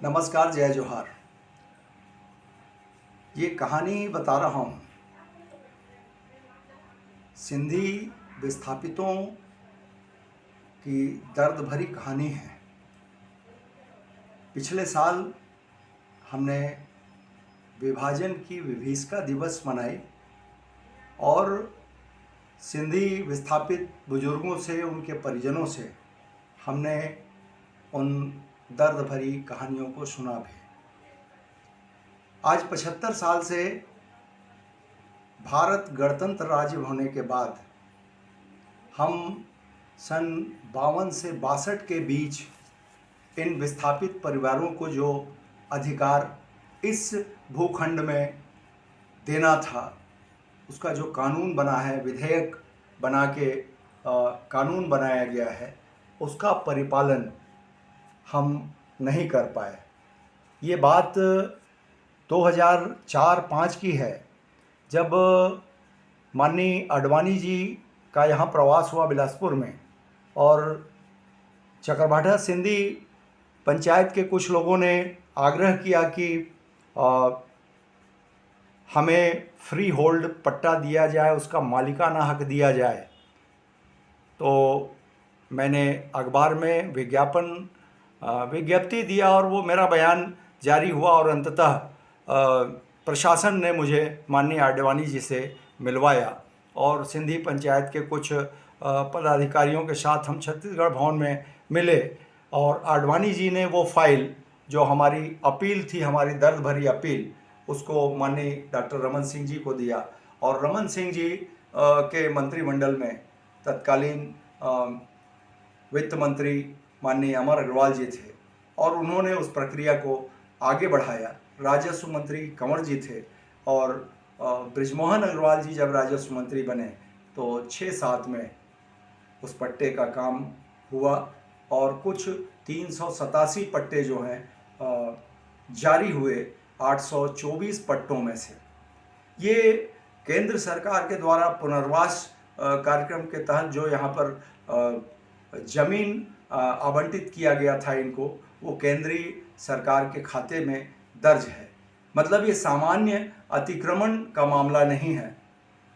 नमस्कार, जय जोहार। ये कहानी बता रहा हूँ, सिंधी विस्थापितों की दर्द भरी कहानी है। पिछले साल हमने विभाजन की विभीषिका दिवस मनाई और सिंधी विस्थापित बुजुर्गों से, उनके परिजनों से हमने उन दर्द भरी कहानियों को सुना भी। आज 75 साल से भारत गणतंत्र राज्य होने के बाद हम सन 52 से 62 के बीच इन विस्थापित परिवारों को जो अधिकार इस भूखंड में देना था, उसका जो कानून बना है, विधेयक बना के कानून बनाया गया है, उसका परिपालन हम नहीं कर पाए। ये बात 2004-05 की है, जब माननीय आडवाणी जी का यहाँ प्रवास हुआ बिलासपुर में और चकरभाठा सिंधी पंचायत के कुछ लोगों ने आग्रह किया कि हमें फ्री होल्ड पट्टा दिया जाए, उसका मालिकाना हक दिया जाए। तो मैंने अखबार में विज्ञप्ति दिया और वो मेरा बयान जारी हुआ और अंततः प्रशासन ने मुझे माननीय आडवाणी जी से मिलवाया और सिंधी पंचायत के कुछ पदाधिकारियों के साथ हम छत्तीसगढ़ भवन में मिले और आडवाणी जी ने वो फाइल जो हमारी अपील थी, हमारी दर्द भरी अपील, उसको माननीय डॉक्टर रमन सिंह जी को दिया। और रमन सिंह जी के मंत्रिमंडल में तत्कालीन वित्त मंत्री माननीय अमर अग्रवाल जी थे और उन्होंने उस प्रक्रिया को आगे बढ़ाया। राजस्व मंत्री कंवर जी थे और बृजमोहन अग्रवाल जी जब राजस्व मंत्री बने तो 6-7 में उस पट्टे का काम हुआ और कुछ 387 पट्टे जो हैं जारी हुए 824 पट्टों में से। ये केंद्र सरकार के द्वारा पुनर्वास कार्यक्रम के तहत जो यहाँ पर जमीन आवंटित किया गया था इनको, वो केंद्रीय सरकार के खाते में दर्ज है। मतलब ये सामान्य अतिक्रमण का मामला नहीं है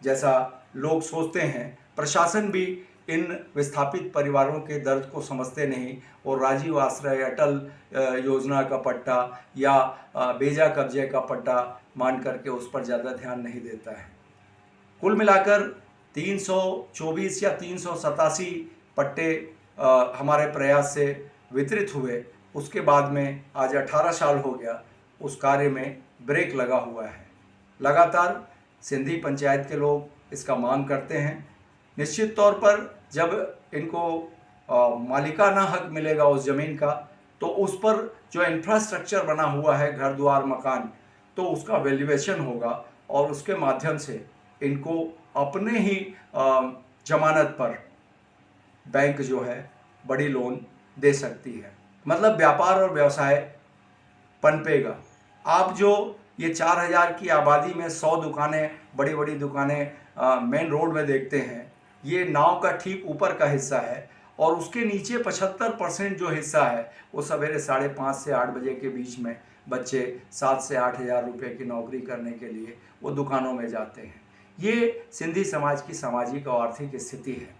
जैसा लोग सोचते हैं। प्रशासन भी इन विस्थापित परिवारों के दर्द को समझते नहीं और राजीव आश्रय, अटल योजना का पट्टा या बेजा कब्जे का पट्टा मान करके उस पर ज़्यादा ध्यान नहीं देता है। कुल मिलाकर 324 या 387 पट्टे हमारे प्रयास से वितरित हुए। उसके बाद में आज 18 साल हो गया, उस कार्य में ब्रेक लगा हुआ है। लगातार सिंधी पंचायत के लोग इसका मांग करते हैं। निश्चित तौर पर जब इनको मालिकाना हक मिलेगा उस ज़मीन का, तो उस पर जो इंफ्रास्ट्रक्चर बना हुआ है, घर द्वार मकान, तो उसका वैल्यूएशन होगा और उसके माध्यम से इनको अपने ही जमानत पर बैंक जो है बड़ी लोन दे सकती है। मतलब व्यापार और व्यवसाय पनपेगा। आप जो ये 4000 की आबादी में 100 दुकानें, बड़ी बड़ी दुकानें मेन रोड में देखते हैं, ये नाव का ठीक ऊपर का हिस्सा है और उसके नीचे 75% जो हिस्सा है वो सवेरे 5:30 से 8 बजे के बीच में बच्चे 7 से 8 हज़ार रुपये की नौकरी करने के लिए वो दुकानों में जाते हैं। ये सिंधी समाज की सामाजिक और आर्थिक स्थिति है।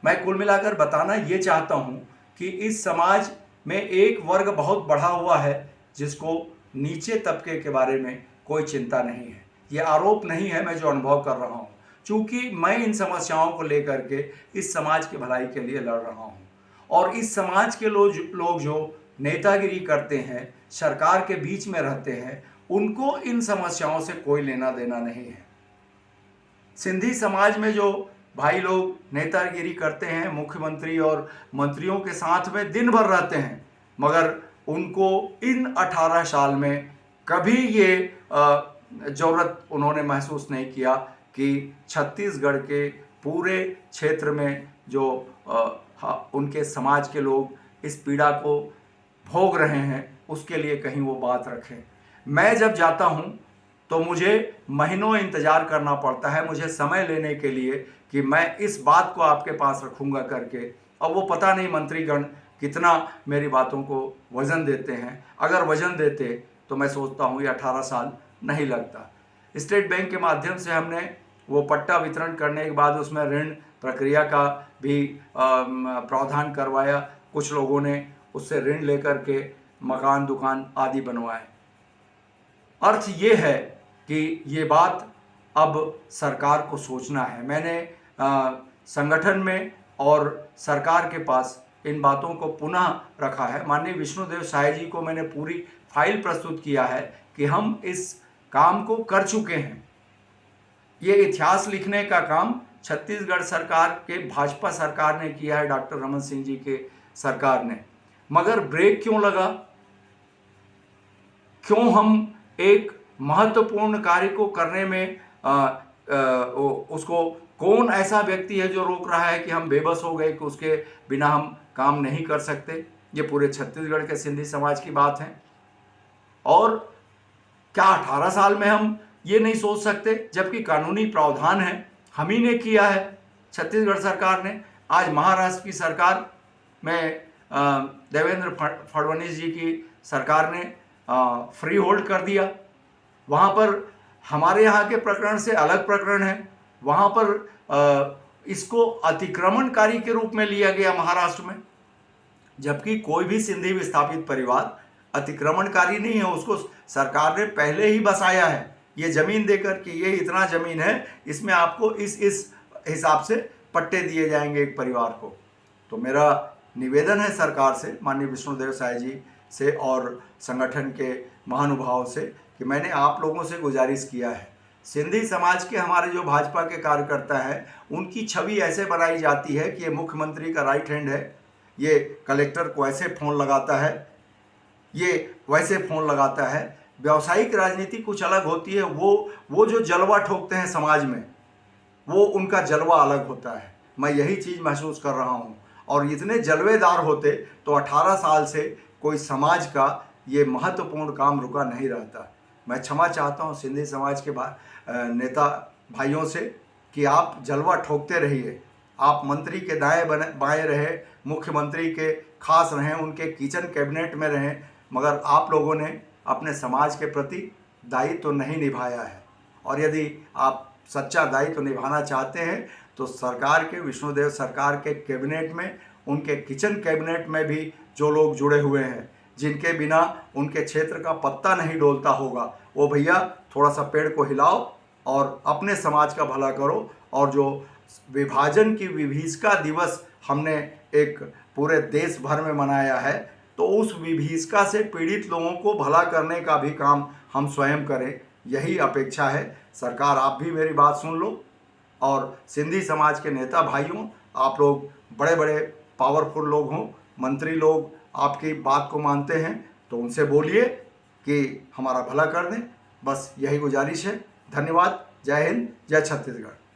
मैं कुल मिलाकर बताना ये चाहता हूँ कि इस समाज में एक वर्ग बहुत बढ़ा हुआ है जिसको नीचे तबके के बारे में कोई चिंता नहीं है। ये आरोप नहीं है, मैं जो अनुभव कर रहा हूँ, चूँकि मैं इन समस्याओं को लेकर के इस समाज की भलाई के लिए लड़ रहा हूँ और इस समाज के लोग जो नेतागिरी करते हैं, सरकार के बीच में रहते हैं, उनको इन समस्याओं से कोई लेना देना नहीं है। सिंधी समाज में जो भाई लोग नेतागिरी करते हैं, मुख्यमंत्री और मंत्रियों के साथ में दिन भर रहते हैं, मगर उनको इन 18 साल में कभी ये ज़रूरत उन्होंने महसूस नहीं किया कि छत्तीसगढ़ के पूरे क्षेत्र में जो उनके समाज के लोग इस पीड़ा को भोग रहे हैं, उसके लिए कहीं वो बात रखें। मैं जब जाता हूँ तो मुझे महीनों इंतज़ार करना पड़ता है, मुझे समय लेने के लिए कि मैं इस बात को आपके पास रखूँगा करके। अब वो पता नहीं मंत्रीगण कितना मेरी बातों को वज़न देते हैं। अगर वज़न देते तो मैं सोचता हूँ ये 18 साल नहीं लगता। स्टेट बैंक के माध्यम से हमने वो पट्टा वितरण करने के बाद उसमें ऋण प्रक्रिया का भी प्रावधान करवाया। कुछ लोगों ने उससे ऋण लेकर के मकान दुकान आदि बनवाए। अर्थ ये है कि ये बात अब सरकार को सोचना है। मैंने संगठन में और सरकार के पास इन बातों को पुनः रखा है। माननीय विष्णुदेव साय जी को मैंने पूरी फाइल प्रस्तुत किया है कि हम इस काम को कर चुके हैं। ये इतिहास लिखने का काम छत्तीसगढ़ सरकार के भाजपा सरकार ने किया है, डॉक्टर रमन सिंह जी के सरकार ने। मगर ब्रेक क्यों लगा? क्यों हम एक महत्वपूर्ण कार्य को करने में उसको कौन ऐसा व्यक्ति है जो रोक रहा है कि हम बेबस हो गए कि उसके बिना हम काम नहीं कर सकते? ये पूरे छत्तीसगढ़ के सिंधी समाज की बात है। और क्या 18 साल में हम ये नहीं सोच सकते, जबकि कानूनी प्रावधान है, हम ही ने किया है, छत्तीसगढ़ सरकार ने। आज महाराष्ट्र की सरकार में देवेंद्र फडणवीस जी की सरकार ने फ्री होल्ड कर दिया। वहाँ पर हमारे यहाँ के प्रकरण से अलग प्रकरण है। वहाँ पर इसको अतिक्रमणकारी के रूप में लिया गया महाराष्ट्र में, जबकि कोई भी सिंधी विस्थापित परिवार अतिक्रमणकारी नहीं है। उसको सरकार ने पहले ही बसाया है ये ज़मीन देकर कि ये इतना ज़मीन है, इसमें आपको इस हिसाब से पट्टे दिए जाएंगे एक परिवार को। तो मेरा निवेदन है सरकार से, माननीय विष्णुदेव साय जी से और संगठन के महानुभावों से, कि मैंने आप लोगों से गुजारिश किया है, सिंधी समाज के हमारे जो भाजपा के कार्यकर्ता हैं उनकी छवि ऐसे बनाई जाती है कि ये मुख्यमंत्री का राइट हैंड है, ये कलेक्टर को ऐसे फ़ोन लगाता है, ये वैसे फ़ोन लगाता है। व्यावसायिक राजनीति कुछ अलग होती है। वो जो जलवा ठोकते हैं समाज में, वो उनका जलवा अलग होता है। मैं यही चीज़ महसूस कर रहा हूँ। और इतने जलवेदार होते तो 18 साल से कोई समाज का ये महत्वपूर्ण काम रुका नहीं रहता। मैं क्षमा चाहता हूँ सिंधी समाज के नेता भाइयों से कि आप जलवा ठोकते रहिए। आप मंत्री के दाएं बाएं रहे, मुख्यमंत्री के खास रहें, उनके किचन कैबिनेट में रहें, मगर आप लोगों ने अपने समाज के प्रति दायित्व तो नहीं निभाया है। और यदि आप सच्चा दायित्व तो निभाना चाहते हैं तो सरकार के, विष्णुदेव सरकार के कैबिनेट में, उनके किचन कैबिनेट में भी जो लोग जुड़े हुए हैं, जिनके बिना उनके क्षेत्र का पत्ता नहीं डोलता होगा, वो भैया थोड़ा सा पेड़ को हिलाओ और अपने समाज का भला करो। और जो विभाजन की विभीषिका दिवस हमने एक पूरे देश भर में मनाया है, तो उस विभीषिका से पीड़ित लोगों को भला करने का भी काम हम स्वयं करें, यही अपेक्षा है। सरकार, आप भी मेरी बात सुन लो। और सिंधी समाज के नेता भाइयों, आप लोग बड़े बड़े पावरफुल लोग हों, मंत्री लोग आपकी बात को मानते हैं, तो उनसे बोलिए कि हमारा भला कर दें। बस यही गुजारिश है। धन्यवाद। जय हिंद, जय छत्तीसगढ़।